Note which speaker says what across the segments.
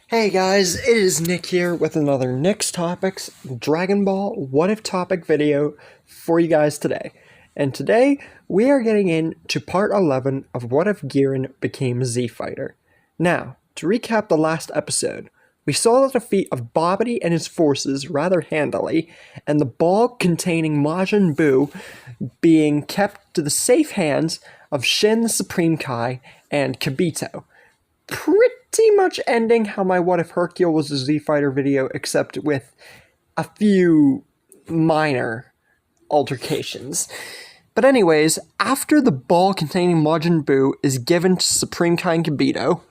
Speaker 1: Hey guys, it is Nick here with another Nick's Topics Dragon Ball What If topic video for you guys today. And today, we are getting into part 11 of What If Giran became Z Fighter. Now, to recap the last episode, we saw the defeat of Bobbity and his forces rather handily, and the ball containing Majin Buu being kept to the safe hands of Shin the Supreme Kai and Kibito. Pretty much ending how my What If Hercule was a Z Fighter video, except with a few minor altercations. But anyways, after the ball containing Majin Buu is given to Supreme Kai and Kibito,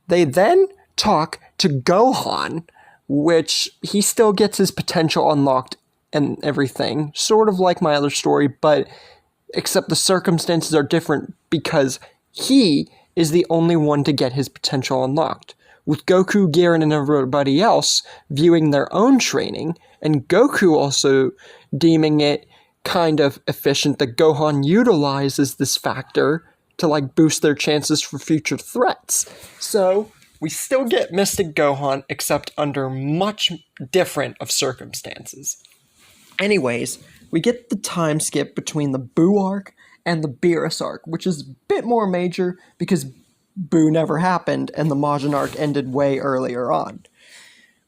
Speaker 1: they then talk to Gohan, which he still gets his potential unlocked and everything, sort of like my other story, but except the circumstances are different because he is the only one to get his potential unlocked, with Goku, Giran, and everybody else viewing their own training, and Goku also deeming it kind of efficient that Gohan utilizes this factor to boost their chances for future threats. So we still get Mystic Gohan, except under much different of circumstances. Anyways, we get the time skip between the Buu arc and the Beerus arc, which is a bit more major because Buu never happened and the Majin arc ended way earlier on.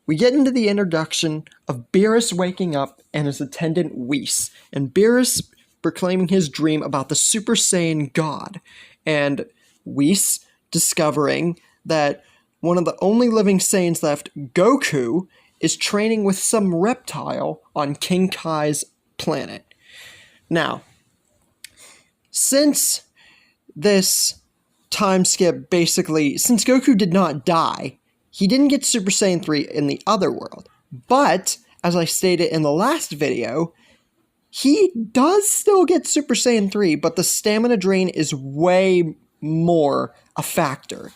Speaker 1: We get into the introduction of Beerus waking up and his attendant Whis, and Beerus proclaiming his dream about the Super Saiyan God, and Whis discovering that one of the only living Saiyans left, Goku, is training with some reptile on King Kai's planet. Now, since this time skip since Goku did not die, he didn't get Super Saiyan 3 in the other world. But, as I stated in the last video, he does still get Super Saiyan 3, but the stamina drain is way more a factor.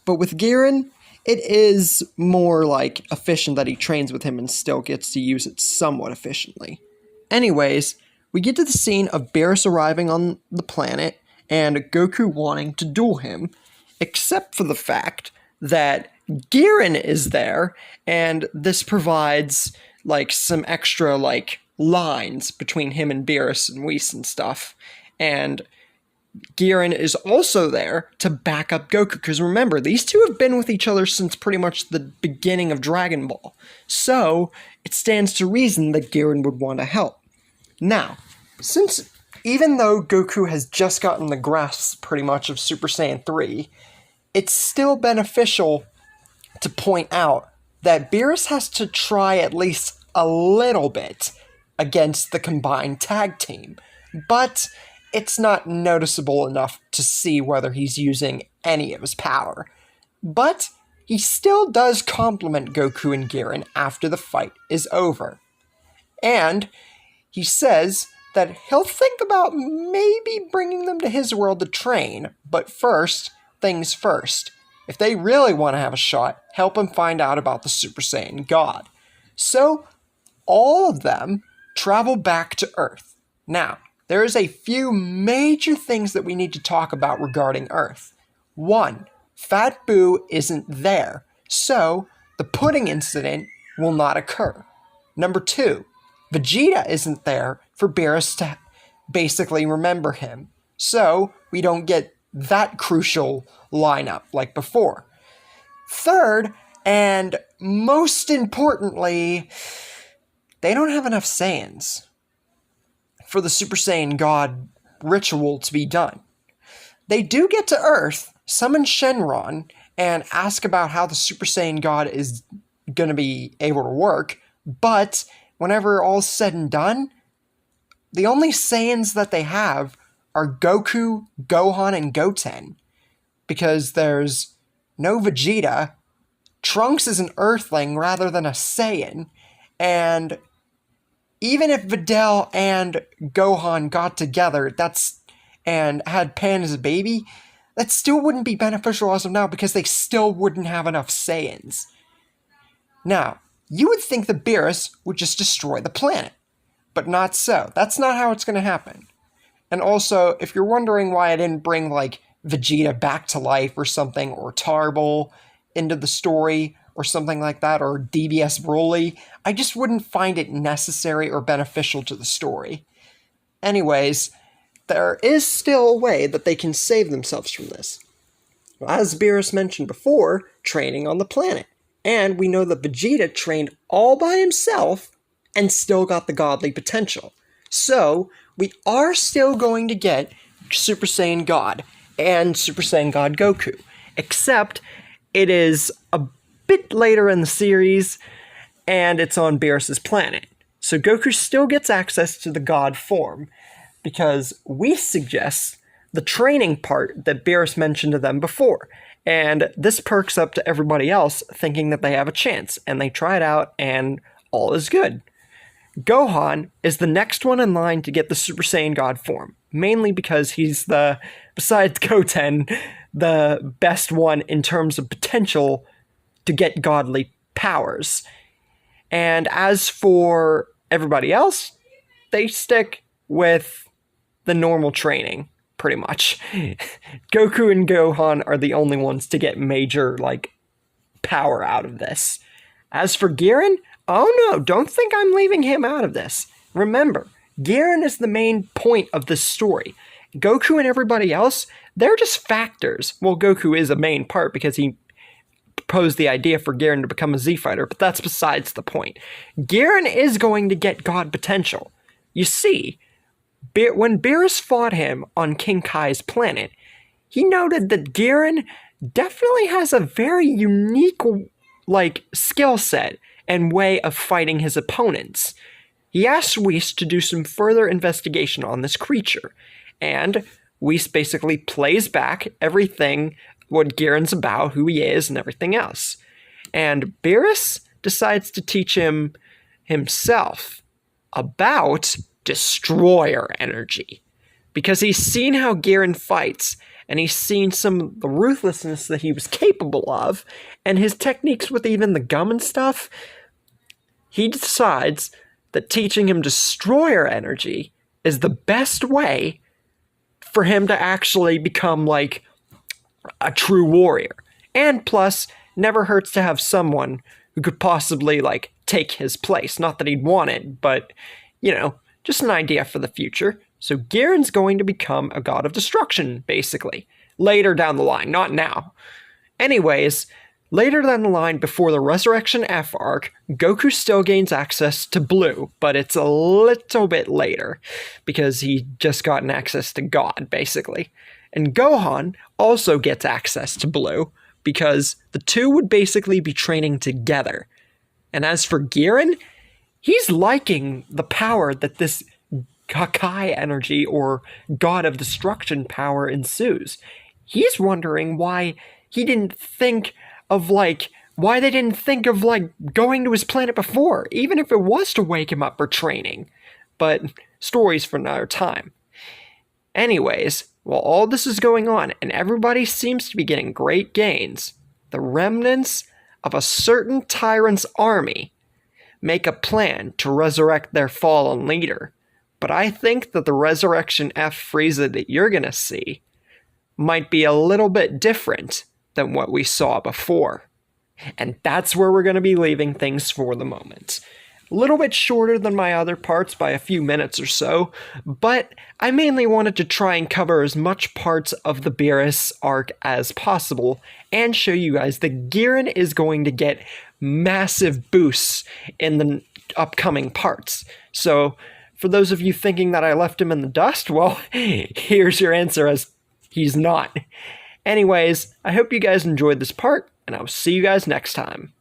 Speaker 1: But with Giran, it is more efficient that he trains with him and still gets to use it somewhat efficiently. Anyways, we get to the scene of Beerus arriving on the planet and Goku wanting to duel him, except for the fact that Giran is there, and this provides some extra lines between him and Beerus and Whis and stuff. And Giran is also there to back up Goku, because remember, these two have been with each other since pretty much the beginning of Dragon Ball. So, it stands to reason that Giran would want to help. Now, since even though Goku has just gotten the grasp pretty much of Super Saiyan 3, it's still beneficial to point out that Beerus has to try at least a little bit against the combined tag team, but it's not noticeable enough to see whether he's using any of his power. But he still does compliment Goku and Giran after the fight is over. And he says that he'll think about maybe bringing them to his world to train, but first things first. If they really want to have a shot, help him find out about the Super Saiyan God. So, all of them travel back to Earth. Now, there is a few major things that we need to talk about regarding Earth. 1. Fat Buu isn't there, so the pudding incident will not occur. Number 2. Vegeta isn't there for Beerus to basically remember him, so we don't get that crucial lineup like before. 3rd, and most importantly, they don't have enough Saiyans for the Super Saiyan God ritual to be done. They do get to Earth, summon Shenron, and ask about how the Super Saiyan God is going to be able to work, but whenever all's said and done, the only Saiyans that they have are Goku, Gohan, and Goten, because there's no Vegeta, Trunks is an Earthling rather than a Saiyan, and even if Videl and Gohan got together and had Pan as a baby, that still wouldn't be beneficial as of now because they still wouldn't have enough Saiyans. Now, you would think that Beerus would just destroy the planet, but not so. That's not how it's going to happen. And also, if you're wondering why I didn't bring Vegeta back to life or something, or Tarbell into the story, or something like that, or DBS Broly. I just wouldn't find it necessary or beneficial to the story. Anyways, there is still a way that they can save themselves from this. As Beerus mentioned before, training on the planet. And we know that Vegeta trained all by himself and still got the godly potential. So, we are still going to get Super Saiyan God and Super Saiyan God Goku. Except, it is a bit later in the series, and it's on Beerus' planet. So Goku still gets access to the God form, because we suggest the training part that Beerus mentioned to them before. And this perks up to everybody else, thinking that they have a chance, and they try it out, and all is good. Gohan is the next one in line to get the Super Saiyan God form, mainly because he's besides Goten, the best one in terms of potential to get godly powers. And as for everybody else, they stick with the normal training, pretty much. Goku and Gohan are the only ones to get major, power out of this. As for Giran, oh no, don't think I'm leaving him out of this. Remember, Giran is the main point of this story. Goku and everybody else, they're just factors. Well, Goku is a main part because he proposed the idea for Giran to become a Z-Fighter, but that's besides the point. Giran is going to get God potential. You see, when Beerus fought him on King Kai's planet, he noted that Giran definitely has a very unique, skill set and way of fighting his opponents. He asked Whis to do some further investigation on this creature, and Whis basically plays back everything, what Giran's about, who he is, and everything else. And Beerus decides to teach him himself about destroyer energy, because he's seen how Giran fights, and he's seen some of the ruthlessness that he was capable of, and his techniques with even the gum and stuff. He decides that teaching him destroyer energy is the best way for him to actually become, a true warrior. And plus, never hurts to have someone who could possibly, take his place. Not that he'd want it, but, just an idea for the future. So Giran's going to become a god of destruction, basically. Later down the line, not now. Anyways, later down the line, before the Resurrection F arc, Goku still gains access to Blue, but it's a little bit later, because he just gotten access to God, basically. And Gohan also gets access to Blue, because the two would basically be training together. And as for Giran, he's liking the power that this Kakai energy, or God of Destruction power, ensues. He's wondering why he didn't think of, why they didn't think of, going to his planet before, even if it was to wake him up for training. But stories for another time. Anyways, while all this is going on, and everybody seems to be getting great gains, the remnants of a certain tyrant's army make a plan to resurrect their fallen leader. But I think that the Resurrection F Frieza that you're gonna see might be a little bit different than what we saw before. And that's where we're gonna be leaving things for the moment. A little bit shorter than my other parts by a few minutes or so, but I mainly wanted to try and cover as much parts of the Beerus arc as possible and show you guys that Giran is going to get massive boosts in the upcoming parts. So, for those of you thinking that I left him in the dust, well, here's your answer, as he's not. Anyways, I hope you guys enjoyed this part, and I'll see you guys next time.